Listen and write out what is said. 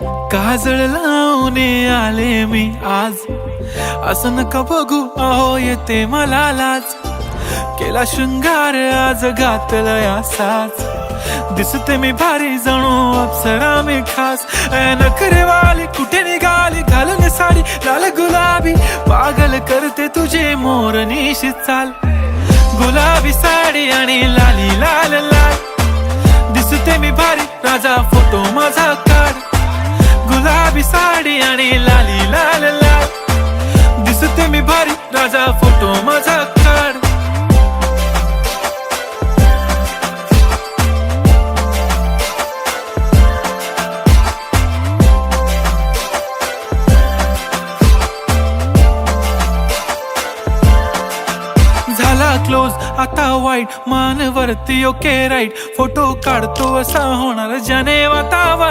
काजळ लावून आले मी आज, असं नका बघू अहो येते मला लाज. केला शृंगार आज घातला साज, दिसते मी भारी जणू अप्सरा मी खास. नखरे वाली कुठे निघाली घालून साडी लाल गुलाबी, पागल करते तुझे मोरनीशी चाल. गुलाबी साडी आणि लाली लाल लाल, दिसते मी भारी राजा फोटो माझा काढ. गुलाबी साडी आणि लाली लाल लाल, दिसते मी भारी राजा फोटो माझा काढ. झाला क्लोज आता वाईट, मान वरती ओके राईट, फोटो काढतो असा होणार ज्याने वातावरण.